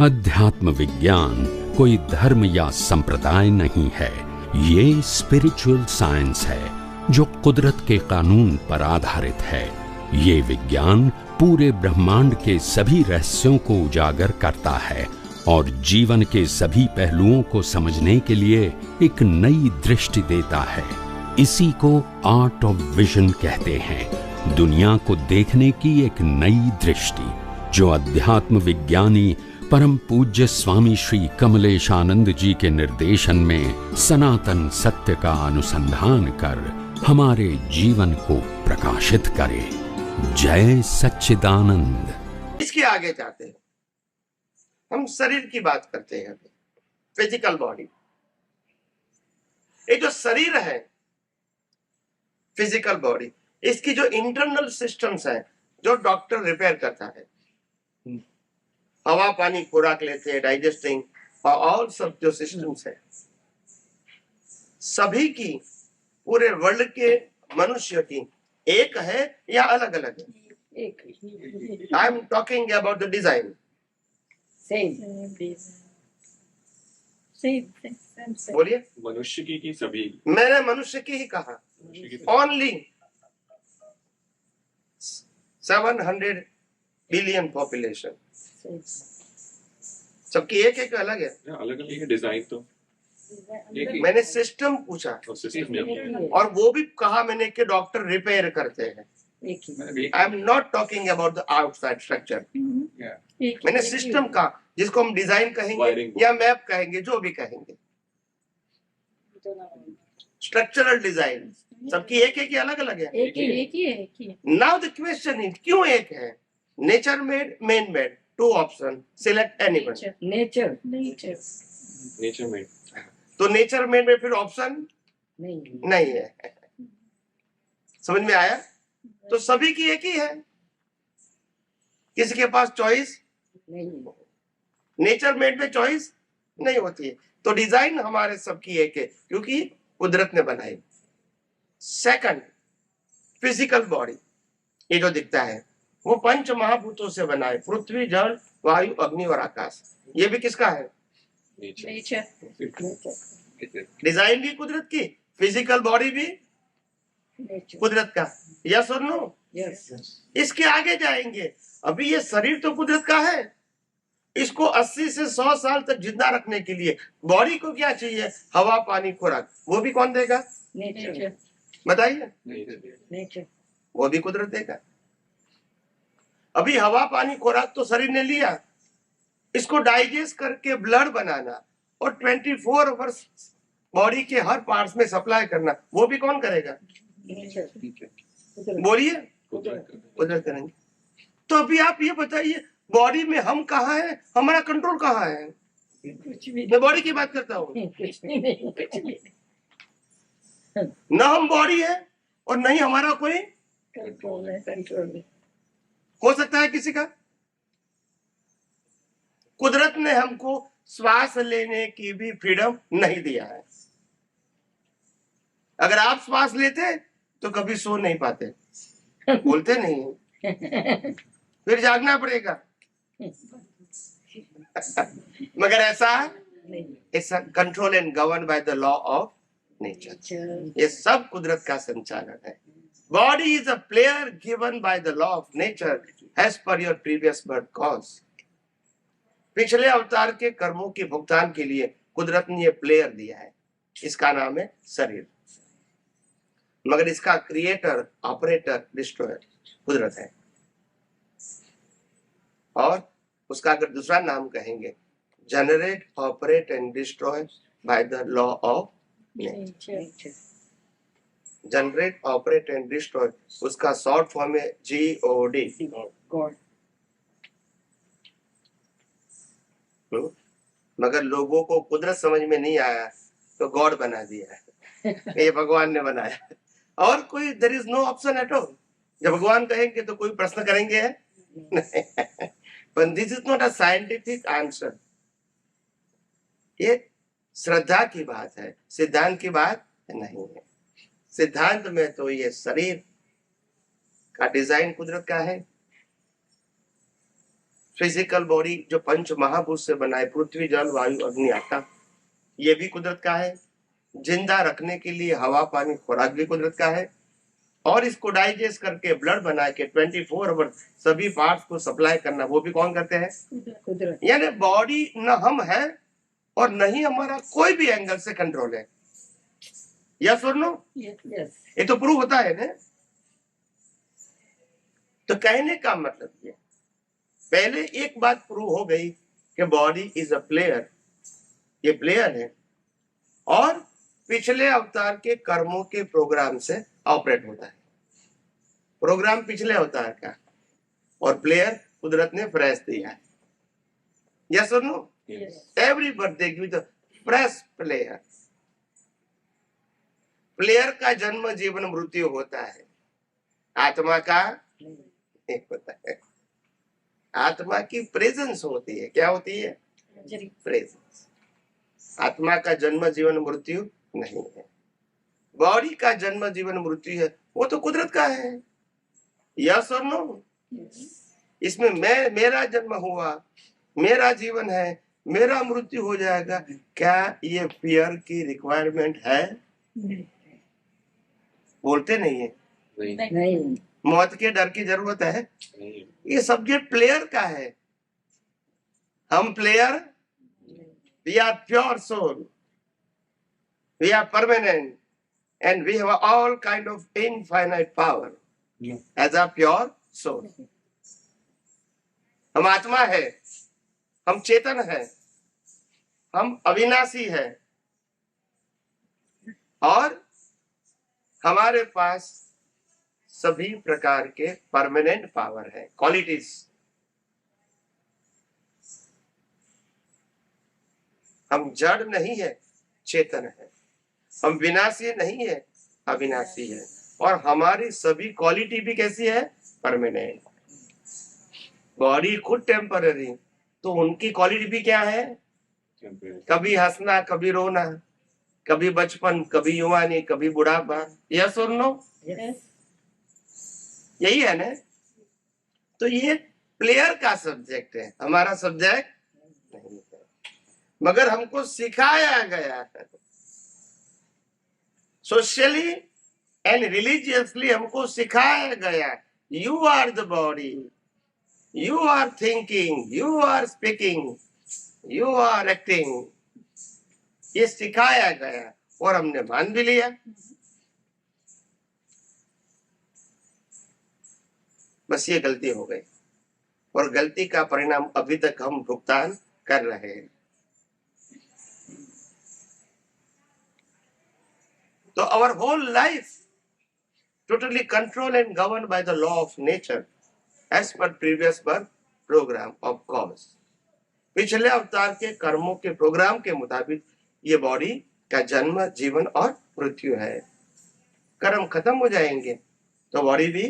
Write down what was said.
अध्यात्म विज्ञान कोई धर्म या संप्रदाय नहीं है, ये स्पिरिचुअल साइंस है जो कुदरत के कानून पर आधारित है। ये विज्ञान पूरे ब्रह्मांड के सभी रहस्यों को उजागर करता है और जीवन के सभी पहलुओं को समझने के लिए एक नई दृष्टि देता है। इसी को आर्ट ऑफ विजन कहते हैं, दुनिया को देखने की एक नई दृष्टि, जो अध्यात्म विज्ञानी परम पूज्य स्वामी श्री कमलेशानंद जी के निर्देशन में सनातन सत्य का अनुसंधान कर हमारे जीवन को प्रकाशित करे। जय सच्चिदानंद। इसके आगे जाते हैं, हम शरीर की बात करते हैं, फिजिकल बॉडी। ये जो शरीर है, फिजिकल बॉडी, इसकी जो इंटरनल सिस्टम्स हैं, जो डॉक्टर रिपेयर करता है, हवा पानी खुराक लेते हैं, डाइजेस्टिंग और सब जो सिस्टम्स है, सभी की, पूरे वर्ल्ड के मनुष्य की एक है या अलग अलग है? I am talking about the design. बोलिए। मनुष्य की सभी? मैंने मनुष्य की ही कहा। ओनली 700 बिलियन पॉपुलेशन, सबकी एक एक अलग है। अलग अलग है डिजाइन तो। मैंने सिस्टम पूछा और वो भी कहा मैंने कि डॉक्टर रिपेयर करते हैं। I am not talking about the outside structure. मैंने सिस्टम का, जिसको हम डिजाइन कहेंगे या मैप कहेंगे, जो भी कहेंगे, स्ट्रक्चरल डिजाइन, सबकी एक एक अलग अलग है। एक ही है। नाउ द क्वेश्चन इज, क्यों एक है? Nature made, man made, two option, select anyone. Nature made. तो नेचर मेड में फिर ऑप्शन नहीं है। समझ में आया? तो सभी की एक ही है, किसी के पास चॉइस नहीं। नेचर मेड में चॉइस नहीं होती है। तो डिजाइन हमारे सबकी एक है, क्योंकि कुदरत ने बनाई। सेकंड, फिजिकल बॉडी, ये जो दिखता है वो पंच महाभूतों से बना है, पृथ्वी, जल, वायु, अग्नि और आकाश। ये भी किसका है? नेचर। डिजाइन भी कुदरत की, फिजिकल बॉडी भी कुदरत का। यस और नो? यस। इसके आगे जाएंगे। अभी ये शरीर तो कुदरत का है, इसको 80 से 100 साल तक जिंदा रखने के लिए बॉडी को क्या चाहिए? हवा पानी खुराक। वो भी कौन देगा? नेचर। बताइए। नेचर। वो भी कुदरत देगा। अभी हवा पानी खुराक तो शरीर ने लिया, इसको डाइजेस्ट करके ब्लड बनाना और 24 आवर्स बॉडी के हर पार्ट्स में सप्लाई करना, वो भी कौन करेगा? बोलिए। कुदरत करेंगे। तो अभी आप ये बताइए, बॉडी में हम कहाँ हैं? हमारा कंट्रोल कहाँ है? मैं बॉडी की बात करता हूँ। न हम बॉडी है और नहीं हमारा कोई कंट्रोल है। हो सकता है किसी का। कुदरत ने हमको श्वास लेने की भी फ्रीडम नहीं दिया है। अगर आप श्वास लेते तो कभी सो नहीं पाते, बोलते नहीं, फिर जागना पड़ेगा। मगर ऐसा it's control and govern by the law of nature. ये सब कुदरत का संचालन है। Body is a player given by the law of nature as per your previous birth cause. पिछले अवतार के कर्मों के भुगतान के लिए कुदरत ने ये प्लेयर दिया है, इसका नाम है शरीर। मगर इसका क्रिएटर, ऑपरेटर, डिस्ट्रॉयर कुदरत है। और उसका अगर दूसरा नाम कहेंगे, generate, operate and destroy bye the law of nature. Generate, operate and destroy, उसका शॉर्ट फॉर्म है GOD, गॉड। मगर लोगों को कुदरत समझ में नहीं आया तो गॉड बना दिया है। ये भगवान ने बनाया, और कोई there is no option at all. जब भगवान कहेंगे तो कोई प्रश्न करेंगे है? नहीं। But this is not a scientific answer. ये श्रद्धा की बात है, सिद्धांत की बात नहीं है। सिद्धांत में तो ये शरीर का डिजाइन कुदरत का है, फिजिकल बॉडी जो पंच महाभूत से बना है, पृथ्वी जल वायु अग्नि आकाश, ये भी कुदरत का है। जिंदा रखने के लिए हवा पानी खुराक भी कुदरत का है। और इसको डाइजेस्ट करके ब्लड बना के 24 आवर सभी पार्ट्स को सप्लाई करना, वो भी कौन करते हैं? कुदरत। यानी बॉडी न हम है और न ही हमारा कोई भी एंगल से कंट्रोल है। यस और नो? यस। ये तो प्रूव होता है ना। तो कहने का मतलब ये, पहले एक बात प्रूव हो गई कि बॉडी इज अ प्लेयर, ये प्लेयर है और पिछले अवतार के कर्मों के प्रोग्राम से ऑपरेट होता है। प्रोग्राम पिछले अवतार का और प्लेयर कुदरत ने फ्रेश दिया है। यस और no? Yes. Every birthday give the fresh player. Player का जन्म जीवन मृत्यु होता है, आत्मा का नहीं होता है। आत्मा की प्रेजेंस होती है। क्या होती है? प्रेजेंस। आत्मा का जन्म जीवन मृत्यु नहीं है। बॉडी का जन्म जीवन मृत्यु है, वो तो कुदरत का है। यस और नो? इसमें मेरा जन्म हुआ, मेरा जीवन है, मेरा मृत्यु हो जाएगा, क्या ये फियर की रिक्वायरमेंट है? बोलते नहीं है। नहीं। मौत के डर की जरूरत है? नहीं। ये सब्जेक्ट प्लेयर का है। हम player, we are pure soul, we are permanent and we have all kind of infinite power as a pure soul. हम आत्मा है, हम चेतन है, हम अविनाशी है और हमारे पास सभी प्रकार के परमानेंट पावर है, क्वालिटीज। हम जड़ नहीं है, चेतन है। हम विनाशी नहीं है, अविनाशी है। और हमारी सभी क्वालिटी भी कैसी है? परमानेंट। बॉडी खुद टेम्पररी, तो उनकी क्वालिटी भी क्या है? कभी हंसना, कभी रोना, कभी बचपन, कभी युवानी, कभी बुढ़ापा। यस और नो? यस। यही है ना। तो ये प्लेयर का सब्जेक्ट है, हमारा सब्जेक्ट नहीं है। मगर हमको सिखाया गया है, सोशली एंड रिलीजियसली हमको सिखाया गया, you are the body, you are thinking, you are speaking, you are acting. ये सिखाया गया और हमने मान भी लिया। बस ये गलती हो गई और गलती का परिणाम अभी तक हम भुगतान कर रहे हैं। So our whole life totally controlled and governed by the law of nature as per previous birth program of cause. पिछले अवतार के कर्मों के प्रोग्राम के मुताबिक ये बॉडी का जन्म जीवन और मृत्यु है। कर्म खत्म हो जाएंगे तो बॉडी भी